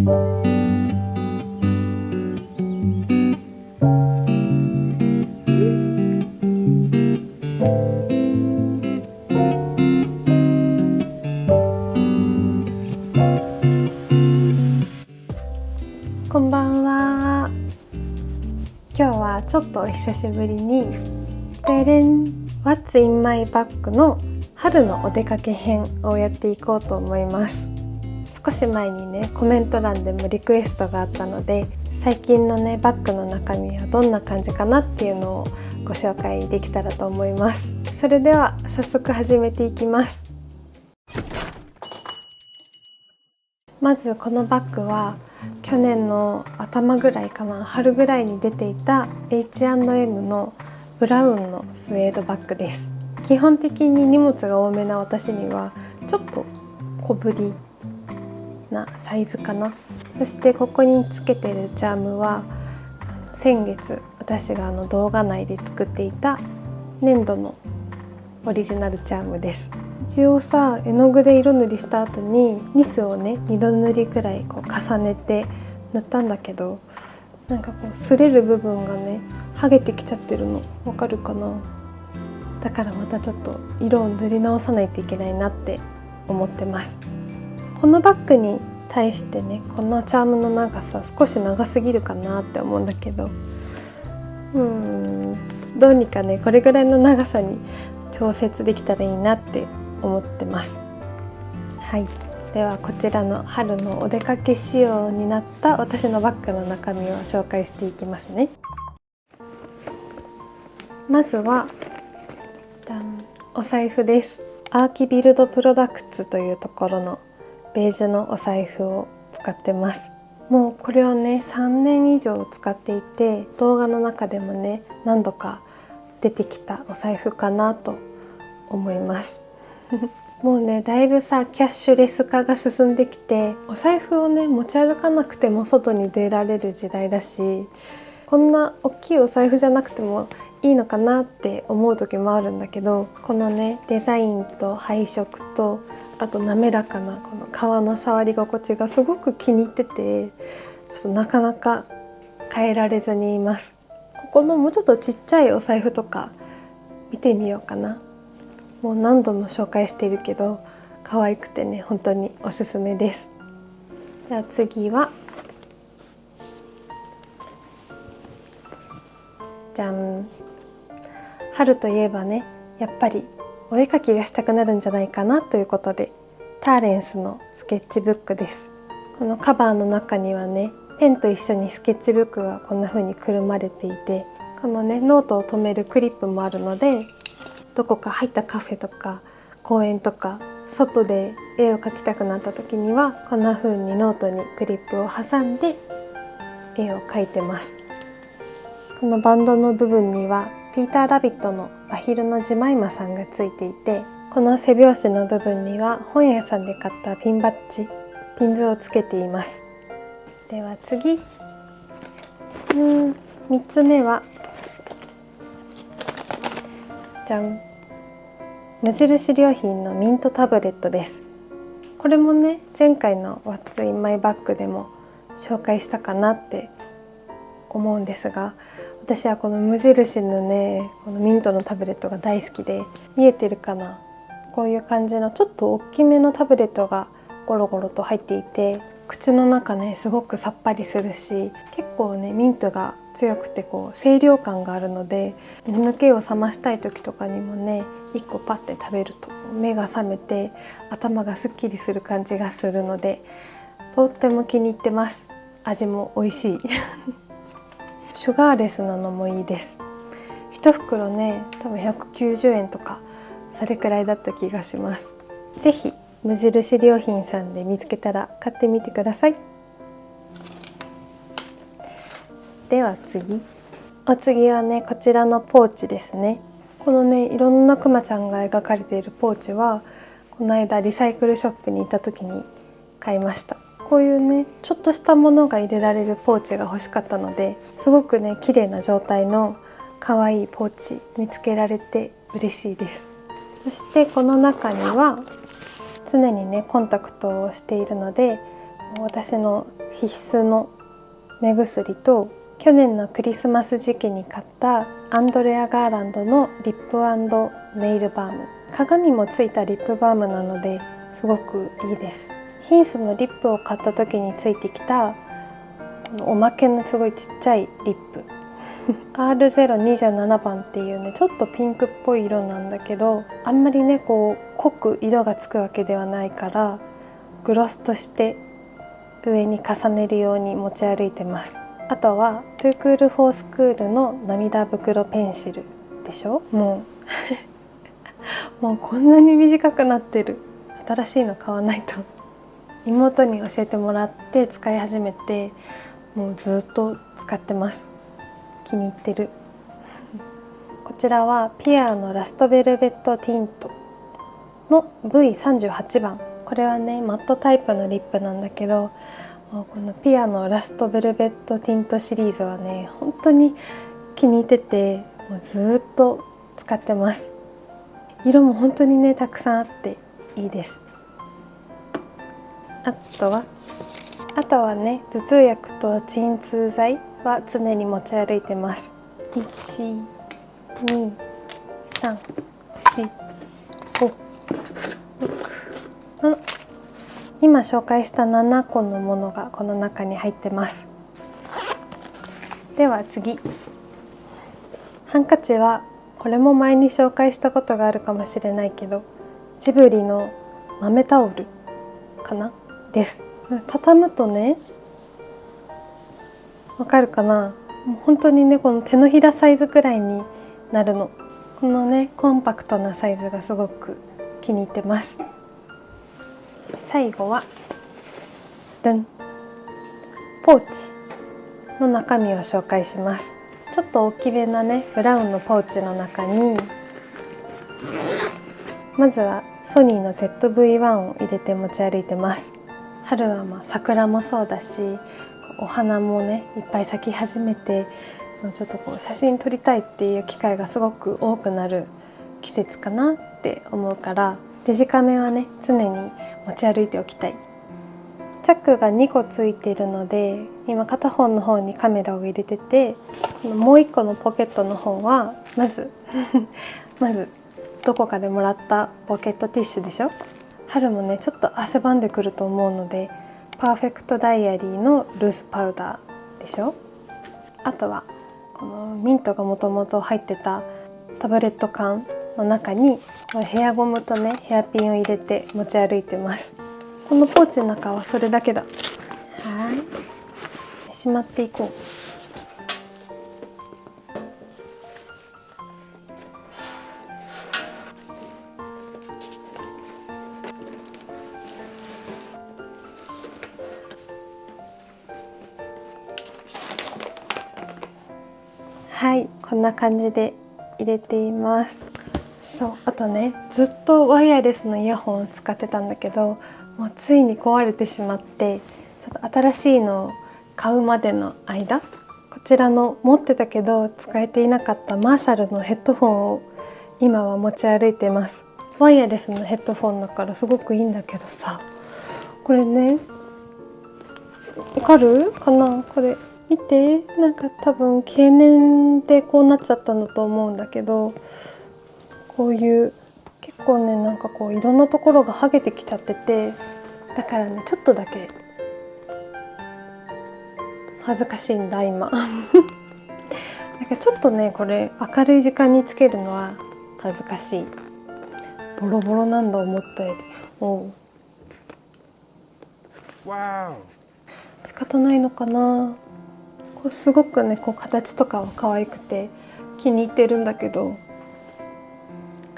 こんばんは。今日はちょっとお久しぶりにデレン What's in my bag の春のお出かけ編をやっていこうと思います。少し前にねコメント欄でもリクエストがあったので、最近のねバッグの中身はどんな感じかなっていうのをご紹介できたらと思います。それでは早速始めていきます。まずこのバッグは去年の頭ぐらいかな、春ぐらいに出ていた H&M のブラウンのスウェードバッグです。基本的に荷物が多めな私にはちょっと小ぶりなサイズかな。そしてここにつけてるチャームは先月私が動画内で作っていた粘土のオリジナルチャームです。一応さ、絵の具で色塗りした後にニスをね2度塗りくらいこう重ねて塗ったんだけど、なんかこう擦れる部分がね剥げてきちゃってるのわかるかな。だからまたちょっと色を塗り直さないといけないなって思ってます。このバッグに対してね、このチャームの長さ少し長すぎるかなって思うんだけど、どうにかねこれぐらいの長さに調節できたらいいなって思ってます。はい、ではこちらの春のお出かけ仕様になった私のバッグの中身を紹介していきますね。まずはお財布です。アーキビルドプロダクツというところのベージュのお財布を使ってます。もうこれはね3年以上使っていて、動画の中でもね何度か出てきたお財布かなと思いますもうねだいぶさキャッシュレス化が進んできて、お財布をね持ち歩かなくても外に出られる時代だし、こんな大きいお財布じゃなくてもいいのかなって思う時もあるんだけど、このねデザインと配色とあと滑らかなこの革の触り心地がすごく気に入ってて、ちょっとなかなか変えられずにいます。ここのもうちょっとちっちゃいお財布とか見てみようかな。もう何度も紹介しているけど可愛くてね本当におすすめです。では次はじゃん。春といえばねやっぱりお絵描きがしたくなるんじゃないかなということで、ターレンスのスケッチブックです。このカバーの中にはねペンと一緒にスケッチブックがこんな風にくるまれていて、このねノートを留めるクリップもあるので、どこか入ったカフェとか公園とか外で絵を描きたくなった時にはこんな風にノートにクリップを挟んで絵を描いてます。このバンドの部分にはピーターラビットのアヒルのジマイマさんがついていて、この背表紙の部分には本屋さんで買ったピンバッジ、ピンズをつけています。では次、3つ目はじゃん、無印良品のミントタブレットです。これもね前回の What's in my bag でも紹介したかなって思うんですが、私はこの無印のねこのミントのタブレットが大好きで、見えてるかな、こういう感じのちょっと大きめのタブレットがゴロゴロと入っていて、口の中ねすごくさっぱりするし、結構ねミントが強くてこう清涼感があるので、眠気を覚ましたい時とかにもね1個パッて食べると目が覚めて頭がすっきりする感じがするので、とっても気に入ってます。味も美味しいシュガーレスなのもいいです。1袋ね多分190円とかそれくらいだった気がします。ぜひ無印良品さんで見つけたら買ってみてください。ではお次はねこちらのポーチですね。このねいろんなくまちゃんが描かれているポーチはこの間リサイクルショップに行った時に買いました。こういうねちょっとしたものが入れられるポーチが欲しかったので、すごくね綺麗な状態の可愛いポーチ見つけられて嬉しいです。そしてこの中には常にねコンタクトをしているので私の必須の目薬と、去年のクリスマス時期に買ったアンドレア・ガーランドのリップ&ネイルバーム、鏡もついたリップバームなのですごくいいです。ヒンスのリップを買った時についてきたおまけのすごいちっちゃいリップR027 番っていうね、ちょっとピンクっぽい色なんだけど、あんまりねこう濃く色がつくわけではないから、グロスとして上に重ねるように持ち歩いてます。あとはトゥークールフォースクールの涙袋ペンシルでしょ。もうこんなに短くなってる。新しいの買わないと。妹に教えてもらって使い始めて、もうずっと使ってます。気に入ってる。こちらはピアのラストベルベットティントの V38 番。これはねマットタイプのリップなんだけど、このピアのラストベルベットティントシリーズはね本当に気に入ってて、もうずっと使ってます。色も本当にねたくさんあっていいです。あとはね、頭痛薬と鎮痛剤は常に持ち歩いてます。1、2、3、4、5、6、7。今紹介した7個のものがこの中に入ってます。では次、ハンカチはこれも前に紹介したことがあるかもしれないけど、ジブリの豆タオルかなです。畳むとね、わかるかな、もう本当にねこの手のひらサイズくらいになるの。このねコンパクトなサイズがすごく気に入ってます。最後はポーチの中身を紹介します。ちょっと大きめなねブラウンのポーチの中に、まずはソニーの ZV-1 を入れて持ち歩いてます。春は桜もそうだし、お花もねいっぱい咲き始めて、ちょっとこう写真撮りたいっていう機会がすごく多くなる季節かなって思うから、デジカメはね常に持ち歩いておきたい。チャックが2個ついているので、今片方の方にカメラを入れてて、このもう1個のポケットの方はまずどこかでもらったポケットティッシュでしょ。春もねちょっと汗ばんでくると思うので、パーフェクトダイアリーのルースパウダーでしょ。あとはこのミントがもともと入ってたタブレット缶の中にヘアゴムとねヘアピンを入れて持ち歩いてます。このポーチの中はそれだけだ。しまっていこう。はい、こんな感じで入れています。そう、あとねずっとワイヤレスのイヤホンを使ってたんだけど、もうついに壊れてしまって、ちょっと新しいのを買うまでの間、こちらの持ってたけど使えていなかったマーシャルのヘッドフォンを今は持ち歩いてます。ワイヤレスのヘッドフォンだからすごくいいんだけどさ、これねわかるかな、これ見て、なんか多分経年でこうなっちゃったんだと思うんだけど、こういう結構ねなんかこういろんなところが剥げてきちゃってて、だからねちょっとだけ恥ずかしいんだ今なんかちょっとねこれ明るい時間につけるのは恥ずかしい。ボロボロなんだ思ったより。仕方ないのかな。こうすごくねこう形とかは可愛くて気に入ってるんだけど、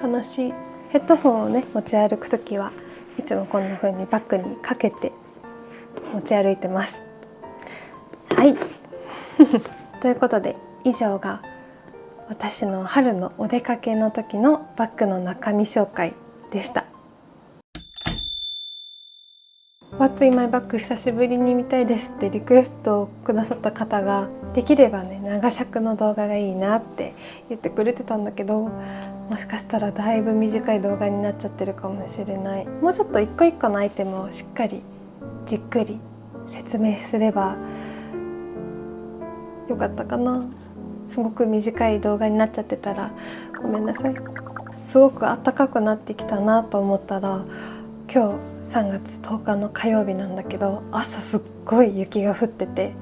悲しい。ヘッドホンをね持ち歩くときはいつもこんな風にバッグにかけて持ち歩いてます。はいということで以上が私の春のお出かけの時のバッグの中身紹介でした。What's in my bag 久しぶりに見たいですってリクエストをくださった方が、できればね長尺の動画がいいなって言ってくれてたんだけど、もしかしたらだいぶ短い動画になっちゃってるかもしれない。もうちょっと一個一個のアイテムをしっかりじっくり説明すればよかったかな。すごく短い動画になっちゃってたらごめんなさい。すごく暖かくなってきたなと思ったら、今日3月10日の火曜日なんだけど、朝すっごい雪が降ってて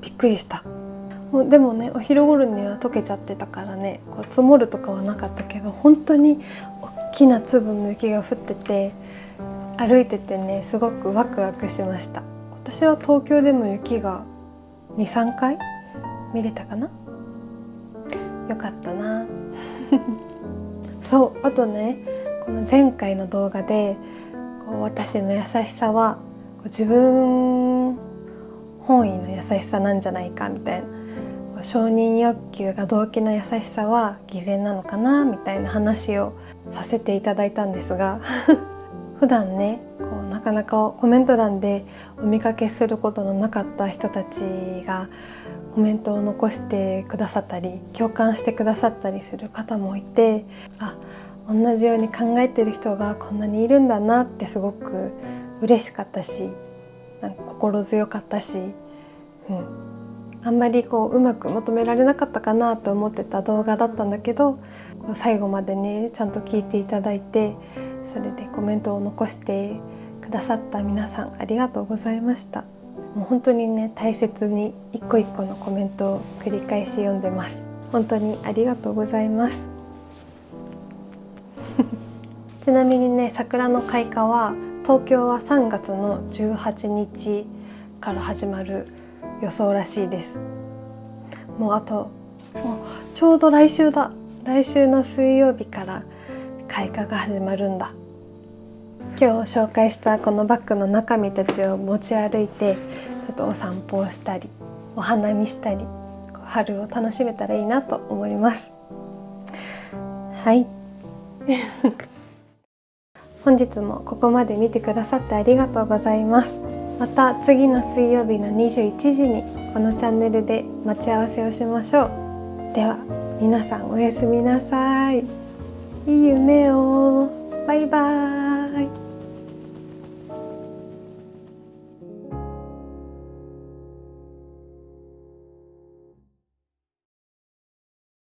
びっくりした。もうでもね、お昼頃には溶けちゃってたからね、こう積もるとかはなかったけど、本当に大きな粒の雪が降ってて、歩いててねすごくワクワクしました。今年は東京でも雪が 2,3 回見れたかな。よかったなそう、あとね、この前回の動画で私の優しさは自分本位の優しさなんじゃないかみたいな、承認欲求が動機の優しさは偽善なのかなみたいな話をさせていただいたんですが普段ねなかなかコメント欄でお見かけすることのなかった人たちがコメントを残してくださったり共感してくださったりする方もいて、同じように考えてる人がこんなにいるんだなってすごく嬉しかったし、なんか心強かったし、あんまりうまくまとめられなかったかなと思ってた動画だったんだけど、最後までねちゃんと聞いていただいて、それでコメントを残してくださった皆さんありがとうございました。もう本当にね大切に一個一個のコメントを繰り返し読んでます。本当にありがとうございますちなみにね、桜の開花は東京は3月の18日から始まる予想らしいです。もうちょうど来週だ。来週の水曜日から開花が始まるんだ。今日紹介したこのバッグの中身たちを持ち歩いてちょっとお散歩をしたりお花見したり春を楽しめたらいいなと思います。はい本日もここまで見てくださってありがとうございます。また次の水曜日の21時にこのチャンネルで待ち合わせをしましょう。では皆さんおやすみなさい。いい夢を。バイバーイ。